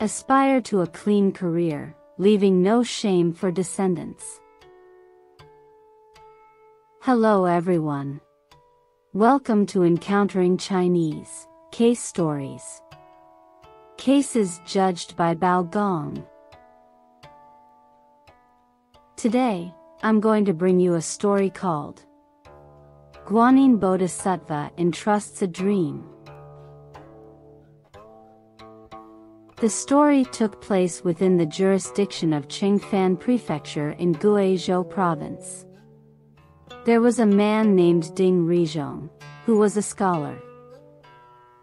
Aspire to a clean career, leaving no shame for descendants. Hello everyone. Welcome to Encountering Chinese Case Stories. Cases judged by Bao Gong. Today, I'm going to bring you a story called Guanyin Bodhisattva Entrusts a Dream. The story took place within the jurisdiction of Qingfan Prefecture in Guizhou Province. There was a man named Ding Rizhong, who was a scholar.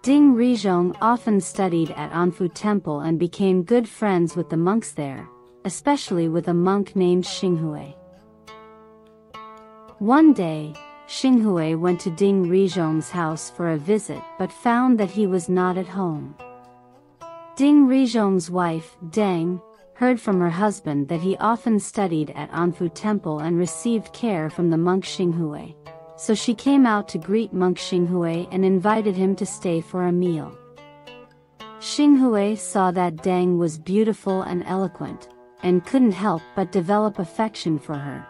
Ding Rizhong often studied at Anfu Temple and became good friends with the monks there, especially with a monk named Xinghui. One day, Xinghui went to Ding Rizhong's house for a visit but found that he was not at home. Ding Rizhong's wife, Deng, heard from her husband that he often studied at Anfu Temple and received care from the monk Xinghui, so she came out to greet monk Xinghui and invited him to stay for a meal. Xinghui saw that Deng was beautiful and eloquent, and couldn't help but develop affection for her.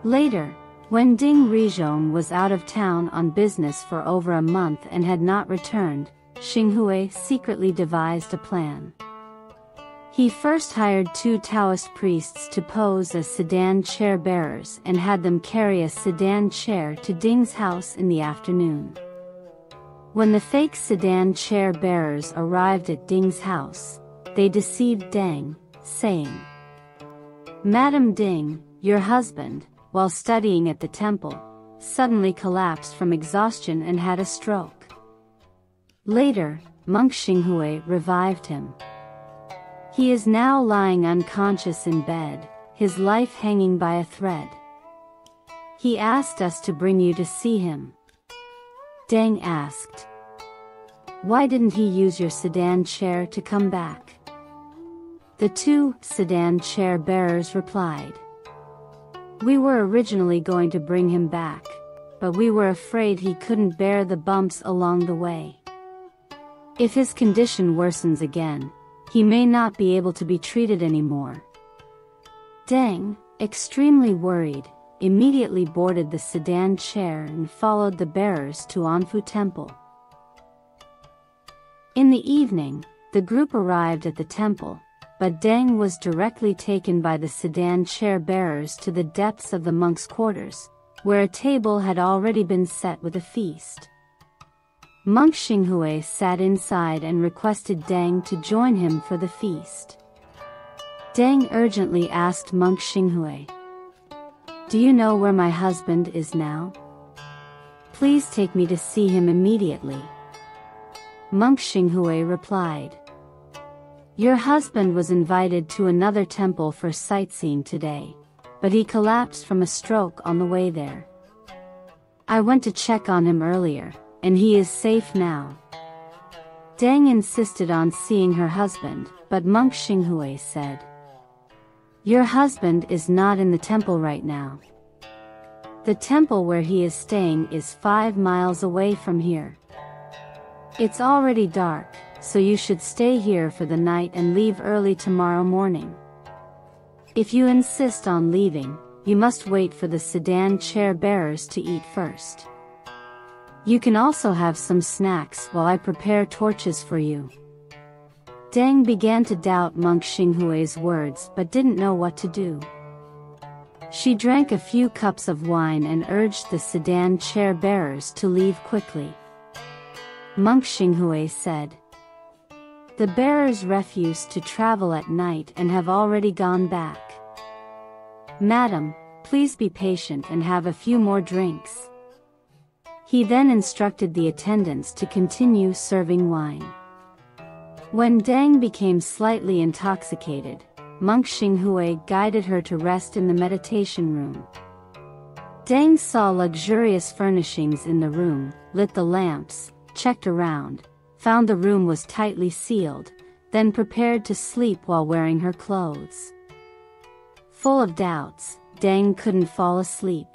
Later, when Ding Rizhong was out of town on business for over a month and had not returned, Xinghui secretly devised a plan. He first hired 2 Taoist priests to pose as sedan chair bearers and had them carry a sedan chair to Ding's house in the afternoon. When the fake sedan chair bearers arrived at Ding's house, they deceived Deng, saying, "Madam Ding, your husband, while studying at the temple, suddenly collapsed from exhaustion and had a stroke." Later, monk Xinghui revived him. He is now lying unconscious in bed, his life hanging by a thread. He asked us to bring you to see him. Deng asked, "Why didn't he use your sedan chair to come back?" The 2 sedan chair bearers replied, "We were originally going to bring him back, but we were afraid he couldn't bear the bumps along the way. If his condition worsens again, he may not be able to be treated anymore." Deng, extremely worried, immediately boarded the sedan chair and followed the bearers to Anfu Temple. In the evening, the group arrived at the temple, but Deng was directly taken by the sedan chair bearers to the depths of the monks' quarters, where a table had already been set with a feast. Monk Xinghui sat inside and requested Deng to join him for the feast. Deng urgently asked monk Xinghui, "Do you know where my husband is now? Please take me to see him immediately." Monk Xinghui replied, "Your husband was invited to another temple for sightseeing today, but he collapsed from a stroke on the way there. I went to check on him earlier, and he is safe now." Deng insisted on seeing her husband, but monk Xinghui said, "Your husband is not in the temple right now. The temple where he is staying is 5 miles away from here. It's already dark, so you should stay here for the night and leave early tomorrow morning. If you insist on leaving, you must wait for the sedan chair bearers to eat first. You can also have some snacks while I prepare torches for you." Deng began to doubt monk Xinghui's words but didn't know what to do. She drank a few cups of wine and urged the sedan chair bearers to leave quickly. Monk Xinghui said, "The bearers refused to travel at night and have already gone back. Madam, please be patient and have a few more drinks." He then instructed the attendants to continue serving wine. When Deng became slightly intoxicated, monk Xinghui guided her to rest in the meditation room. Deng saw luxurious furnishings in the room, lit the lamps, checked around, found the room was tightly sealed, then prepared to sleep while wearing her clothes. Full of doubts, Deng couldn't fall asleep.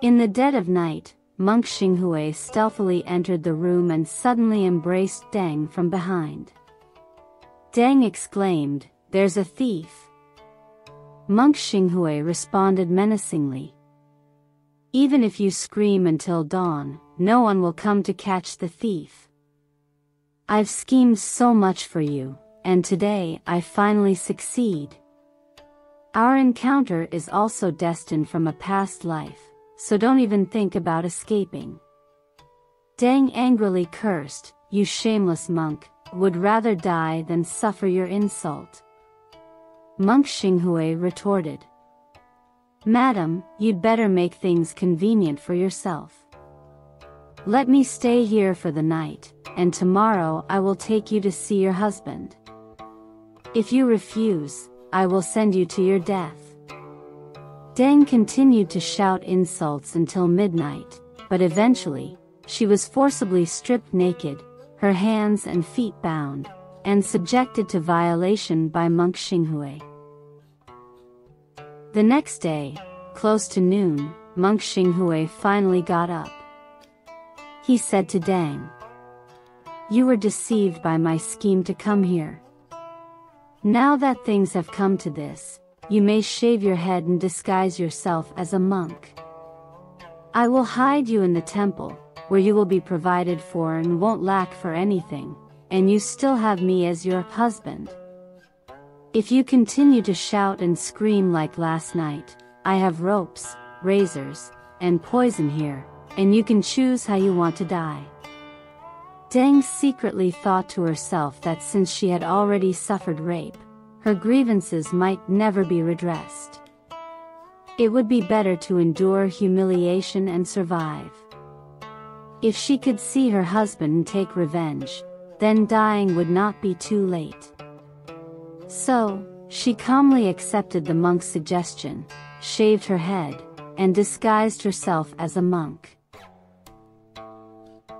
In the dead of night, Monk Xinghui stealthily entered the room and suddenly embraced Deng from behind. Deng exclaimed, "There's a thief!" Monk Xinghui responded menacingly. "Even if you scream until dawn, no one will come to catch the thief. I've schemed so much for you, and today I finally succeed. Our encounter is also destined from a past life, so don't even think about escaping." Deng angrily cursed, "You shameless monk, would rather die than suffer your insult." Monk Xinghui retorted, "Madam, you'd better make things convenient for yourself. Let me stay here for the night, and tomorrow I will take you to see your husband. If you refuse, I will send you to your death." Deng continued to shout insults until midnight, but eventually, she was forcibly stripped naked, her hands and feet bound, and subjected to violation by Monk Xinghui. The next day, close to noon, Monk Xinghui finally got up. He said to Deng, "You were deceived by my scheme to come here. Now that things have come to this, you may shave your head and disguise yourself as a monk. I will hide you in the temple, where you will be provided for and won't lack for anything, and you still have me as your husband. If you continue to shout and scream like last night, I have ropes, razors, and poison here, and you can choose how you want to die." Deng secretly thought to herself that since she had already suffered rape, her grievances might never be redressed. It would be better to endure humiliation and survive. If she could see her husband and take revenge, then dying would not be too late. So, she calmly accepted the monk's suggestion, shaved her head, and disguised herself as a monk.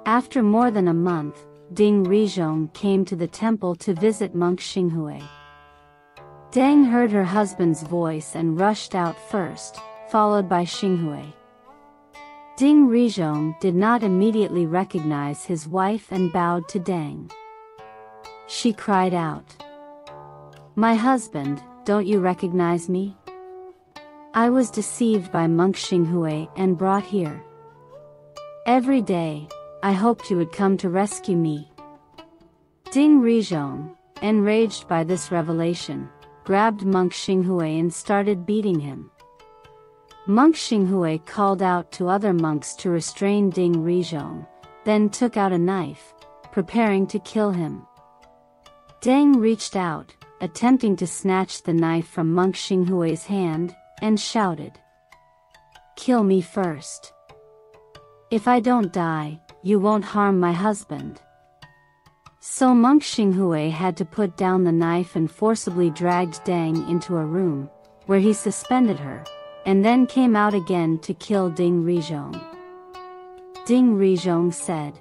After more than a month, Ding Rizhong came to the temple to visit Monk Xinghui. Deng heard her husband's voice and rushed out first, followed by Xinghui. Ding Rizhong did not immediately recognize his wife and bowed to Deng. She cried out, "My husband, don't you recognize me? I was deceived by Monk Xinghui and brought here. Every day, I hoped you would come to rescue me." Ding Rizhong, enraged by this revelation, grabbed Monk Xinghui and started beating him. Monk Xinghui called out to other monks to restrain Ding Rizhong, then took out a knife, preparing to kill him. Deng reached out, attempting to snatch the knife from Monk Xinghui's hand, and shouted, "Kill me first. If I don't die, you won't harm my husband." So Monk Xinghui had to put down the knife and forcibly dragged Deng into a room, where he suspended her, and then came out again to kill Ding Rizhong. Ding Rizhong said,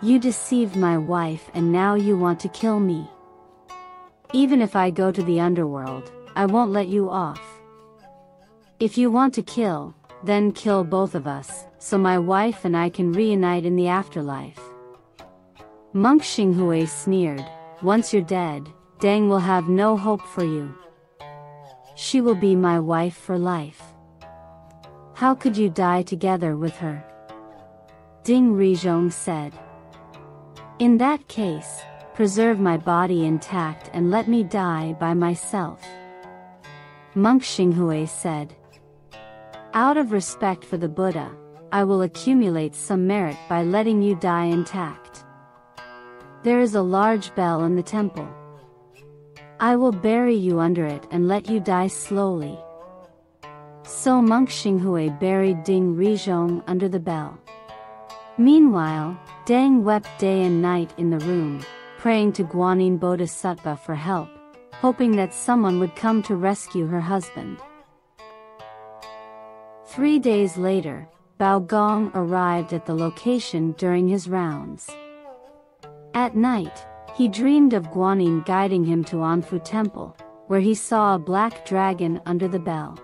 "You deceived my wife and now you want to kill me. Even if I go to the underworld, I won't let you off. If you want to kill, then kill both of us, so my wife and I can reunite in the afterlife." Monk Xinghui sneered, "Once you're dead, Deng will have no hope for you. She will be my wife for life. How could you die together with her?" Ding Rizhong said, "In that case, preserve my body intact and let me die by myself." Monk Xinghui said, "Out of respect for the Buddha, I will accumulate some merit by letting you die intact. There is a large bell in the temple. I will bury you under it and let you die slowly." So Monk Xinghui buried Ding Rizhong under the bell. Meanwhile, Deng wept day and night in the room, praying to Guanyin Bodhisattva for help, hoping that someone would come to rescue her husband. 3 days later, Bao Gong arrived at the location during his rounds. At night, he dreamed of Guanyin guiding him to Anfu Temple, where he saw a black dragon under the bell.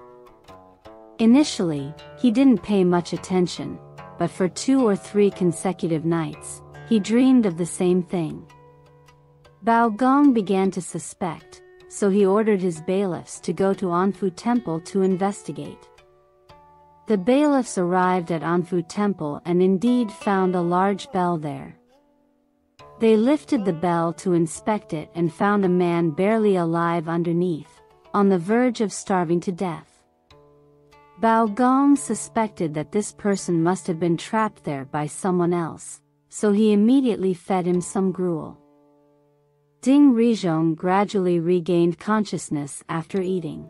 Initially, he didn't pay much attention, but for 2 or 3 consecutive nights, he dreamed of the same thing. Bao Gong began to suspect, so he ordered his bailiffs to go to Anfu Temple to investigate. The bailiffs arrived at Anfu Temple and indeed found a large bell there. They lifted the bell to inspect it and found a man barely alive underneath, on the verge of starving to death. Bao Gong suspected that this person must have been trapped there by someone else, so he immediately fed him some gruel. Ding Rizhong gradually regained consciousness after eating.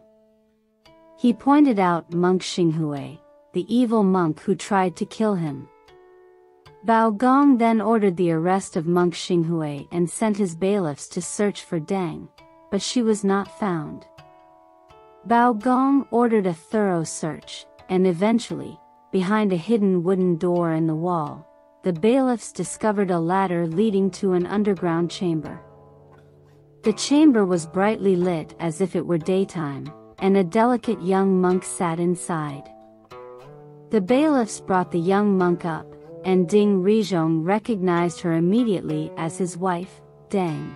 He pointed out monk Xinghui, the evil monk who tried to kill him. Bao Gong then ordered the arrest of monk Xinghui and sent his bailiffs to search for Deng, but she was not found. Bao Gong ordered a thorough search, and eventually, behind a hidden wooden door in the wall, the bailiffs discovered a ladder leading to an underground chamber. The chamber was brightly lit as if it were daytime, and a delicate young monk sat inside. The bailiffs brought the young monk up, and Ding Rizhong recognized her immediately as his wife, Deng.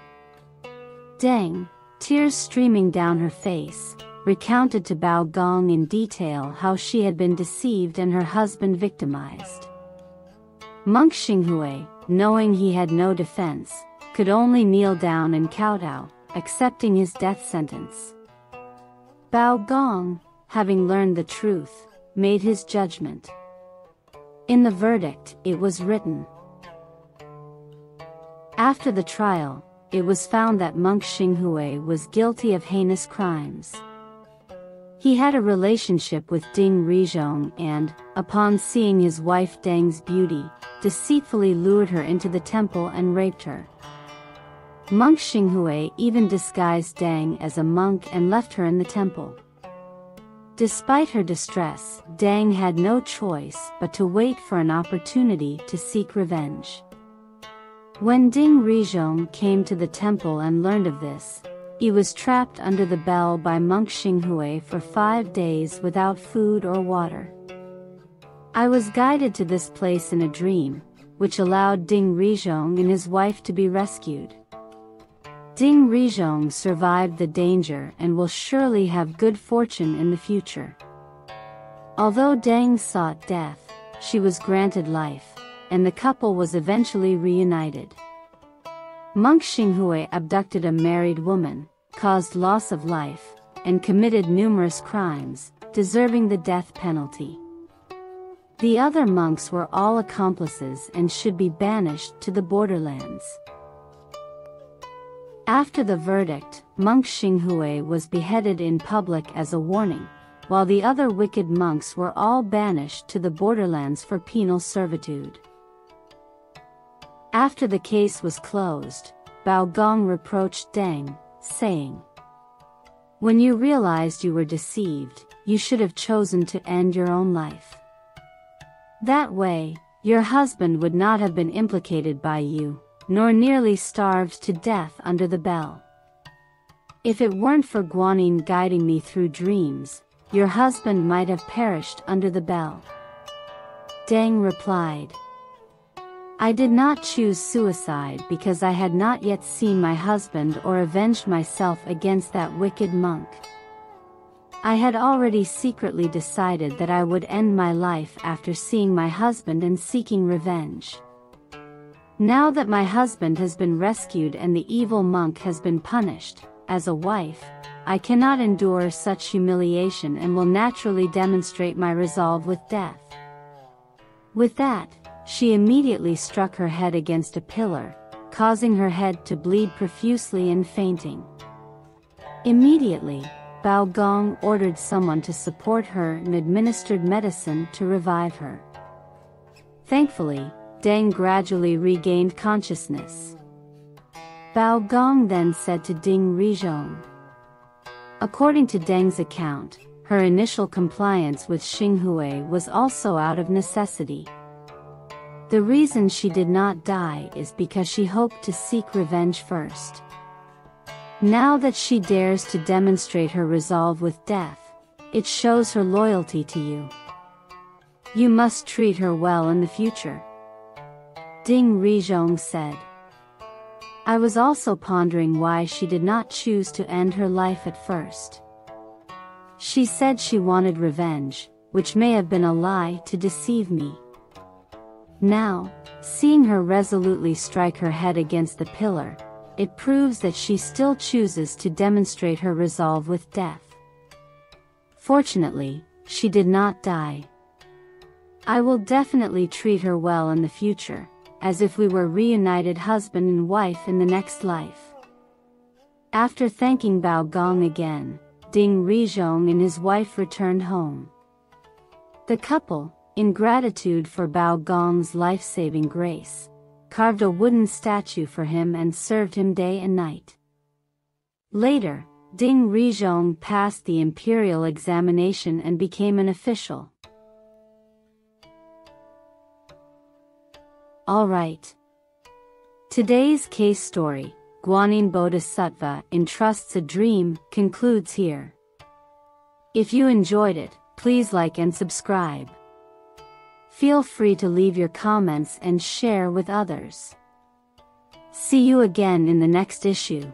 Deng, tears streaming down her face, recounted to Bao Gong in detail how she had been deceived and her husband victimized. Monk Xinghui, knowing he had no defense, could only kneel down and kowtow, accepting his death sentence. Bao Gong, having learned the truth, made his judgment. In the verdict, it was written. After the trial, it was found that monk Xinghui was guilty of heinous crimes. He had a relationship with Ding Rizhong and, upon seeing his wife Deng's beauty, deceitfully lured her into the temple and raped her. Monk Xinghui even disguised Deng as a monk and left her in the temple. Despite her distress, Deng had no choice but to wait for an opportunity to seek revenge. When Ding Rizhong came to the temple and learned of this, he was trapped under the bell by monk Xinghui for 5 days without food or water. I was guided to this place in a dream, which allowed Ding Rizhong and his wife to be rescued. Ding Rizhong survived the danger and will surely have good fortune in the future. Although Deng sought death, she was granted life, and the couple was eventually reunited. Monk Xinghui abducted a married woman, caused loss of life, and committed numerous crimes, deserving the death penalty. The other monks were all accomplices and should be banished to the borderlands. After the verdict, monk Xinghui was beheaded in public as a warning, while the other wicked monks were all banished to the borderlands for penal servitude. After the case was closed, Bao Gong reproached Deng, saying, "When you realized you were deceived, you should have chosen to end your own life. That way, your husband would not have been implicated by you, nor nearly starved to death under the bell. If it weren't for Guanyin guiding me through dreams, your husband might have perished under the bell." Deng replied, "I did not choose suicide because I had not yet seen my husband or avenged myself against that wicked monk. I had already secretly decided that I would end my life after seeing my husband and seeking revenge. Now that my husband has been rescued and the evil monk has been punished, as a wife, I cannot endure such humiliation and will naturally demonstrate my resolve with death." With that, she immediately struck her head against a pillar, causing her head to bleed profusely and fainting. Immediately, Bao Gong ordered someone to support her and administered medicine to revive her. Thankfully, Deng gradually regained consciousness. Bao Gong then said to Ding Rizhong. According to Deng's account, her initial compliance with Xinghui was also out of necessity. The reason she did not die is because she hoped to seek revenge first. Now that she dares to demonstrate her resolve with death, it shows her loyalty to you. You must treat her well in the future. Ding Rizhong said. I was also pondering why she did not choose to end her life at first. She said she wanted revenge, which may have been a lie to deceive me. Now, seeing her resolutely strike her head against the pillar, it proves that she still chooses to demonstrate her resolve with death. Fortunately, she did not die. I will definitely treat her well in the future, as if we were reunited husband and wife in the next life. After thanking Bao Gong again, Ding Rizhong and his wife returned home. The couple, in gratitude for Bao Gong's life-saving grace, carved a wooden statue for him and served him day and night. Later, Ding Rizhong passed the imperial examination and became an official. Alright. Today's case story, Guanyin Bodhisattva Entrusts a Dream, concludes here. If you enjoyed it, please like and subscribe. Feel free to leave your comments and share with others. See you again in the next issue.